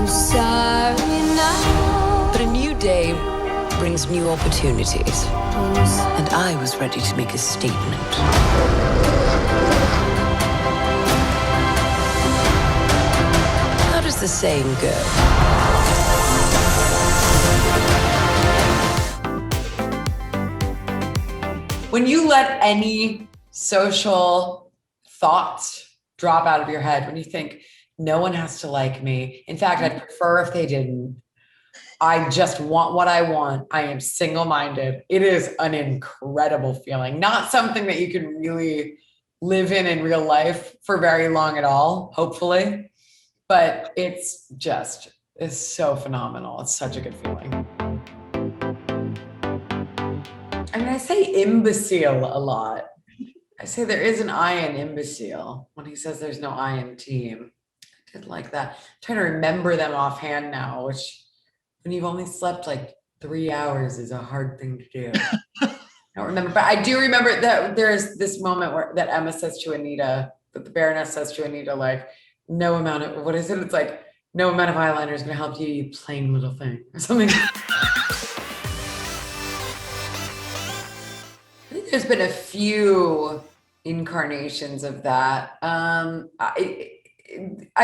Sorry now. But a new day brings new opportunities. And I was ready to make a statement. How does the saying go? When you let any social thoughts drop out of your head, when you think, no one has to like me. In fact, I'd prefer if they didn't. I just want what I want. I am single-minded. It is an incredible feeling. Not something that you can really live in real life for very long at all, hopefully. But it's so phenomenal. It's such a good feeling. I mean, I say imbecile a lot. I say there is an I in imbecile when he says there's no I in team. I did like that. I'm trying to remember them offhand now, which when you've only slept like 3 hours is a hard thing to do. I don't remember, but I do remember that there's this moment that Emma says to Anita, that the Baroness says to Anita, like, no amount of, what is it? It's like, no amount of eyeliner is going to help you, you plain little thing, or something. There's been a few incarnations of that. I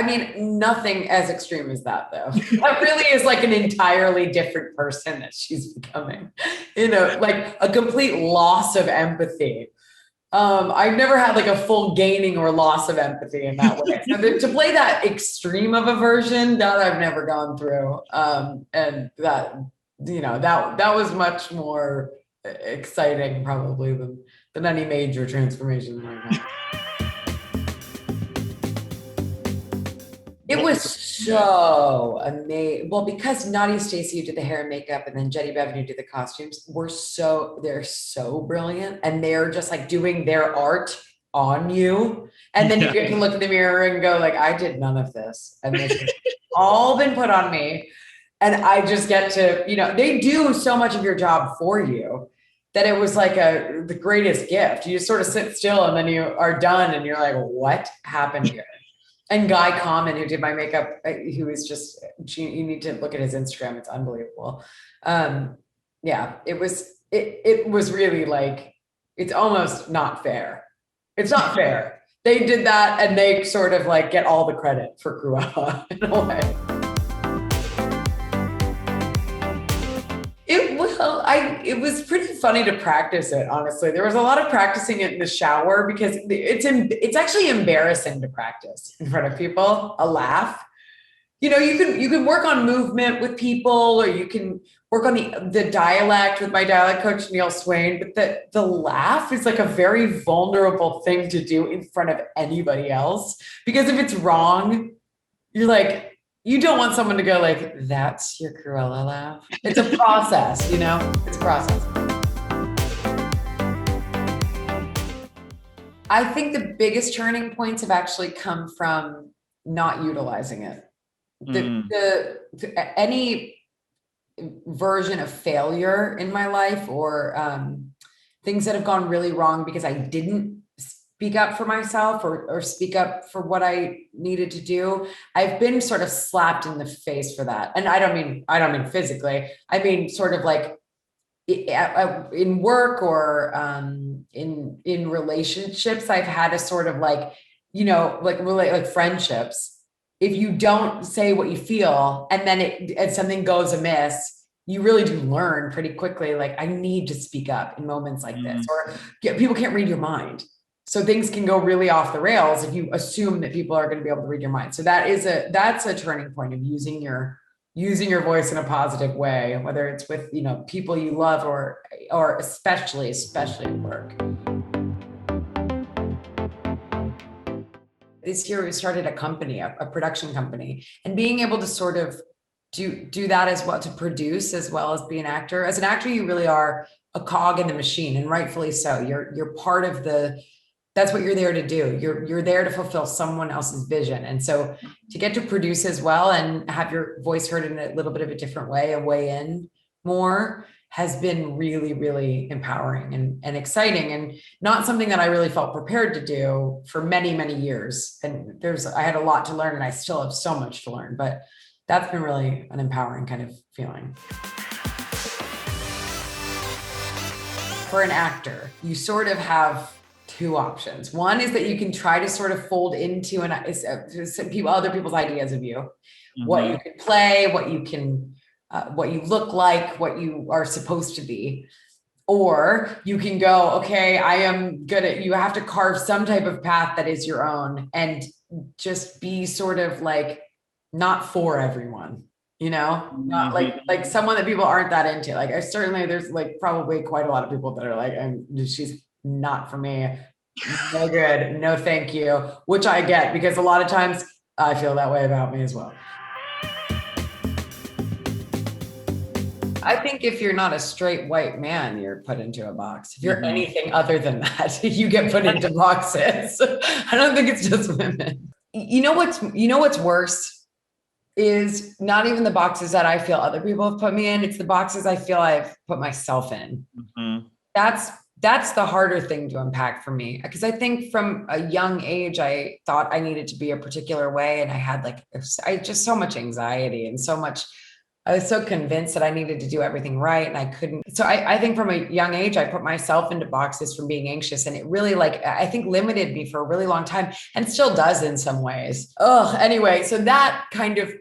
mean, nothing as extreme as that, though. That really is like an entirely different person that she's becoming, like a complete loss of empathy. I've never had like a full gaining or loss of empathy in that way. So to play that extreme of a version, that I've never gone through. And that was much more exciting probably than any major transformation right now. It was so amazing. Well, because Nadia Stacey, who did the hair and makeup, and then Jenny Bevan, who did the costumes, they're so brilliant. And they're just like doing their art on you. And then you get to look in the mirror and go like, I did none of this. And it's all been put on me. And I just get to, they do so much of your job for you that it was like the greatest gift. You just sort of sit still and then you are done and you're like, what happened here? And Guy Common, who did my makeup, who is just, you need to look at his Instagram. It's unbelievable. It was really like, it's almost not fair. It's not fair. They did that and they sort of like get all the credit for Cruella in a way. It was pretty funny to practice it, honestly. There was a lot of practicing it in the shower because it's actually embarrassing to practice in front of people, a laugh. You can work on movement with people, or you can work on the dialect with my dialect coach, Neil Swain, but the laugh is like a very vulnerable thing to do in front of anybody else. Because if it's wrong, you're like, you don't want someone to go like, that's your Cruella laugh. It's a process, it's a process. I think the biggest turning points have actually come from not utilizing it. Any version of failure in my life or things that have gone really wrong because I didn't speak up for myself or speak up for what I needed to do. I've been sort of slapped in the face for that. And I don't mean physically. I mean, sort of like in work or in relationships, I've had a sort of like, like friendships. If you don't say what you feel and then and something goes amiss, you really do learn pretty quickly. Like, I need to speak up in moments like this, or people can't read your mind. So things can go really off the rails if you assume that people are going to be able to read your mind. So that's a turning point of using your voice in a positive way, whether it's with, people you love or especially at work. This year we started a company, a production company, and being able to sort of do that as well, to produce as well as be an actor. As an actor, you really are a cog in the machine, and rightfully so. You're part of that's what you're there to do. You're there to fulfill someone else's vision. And so to get to produce as well and have your voice heard in a little bit of a different way, a way in more, has been really, really empowering and exciting, and not something that I really felt prepared to do for many, many years. And I had a lot to learn, and I still have so much to learn, but that's been really an empowering kind of feeling. For an actor, you sort of have two options. One is that you can try to sort of fold into other people's ideas of you, what you can play, what you look like, what you are supposed to be. Or you can go, okay, you have to carve some type of path that is your own and just be sort of like not for everyone, not like someone that people aren't that into. Like there's like probably quite a lot of people that are like, she's not for me. No good. No, thank you. Which I get, because a lot of times I feel that way about me as well. I think if you're not a straight white man, you're put into a box. If you're anything other than that, you get put into boxes. I don't think it's just women. You know what's worse is not even the boxes that I feel other people have put me in. It's the boxes I feel I've put myself in. That's the harder thing to unpack for me, because I think from a young age, I thought I needed to be a particular way. And I had just so much anxiety and I was so convinced that I needed to do everything right, and I couldn't. So I think from a young age, I put myself into boxes from being anxious, and it really I think limited me for a really long time, and still does in some ways. Anyway, so that kind of,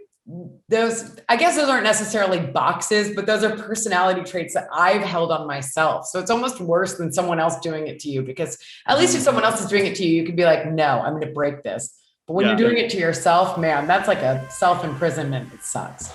I guess those aren't necessarily boxes, but those are personality traits that I've held on myself. So it's almost worse than someone else doing it to you, because at least if someone else is doing it to you, you could be like, no, I'm going to break this. But when you're doing it to yourself, man, that's like a self-imprisonment. It sucks.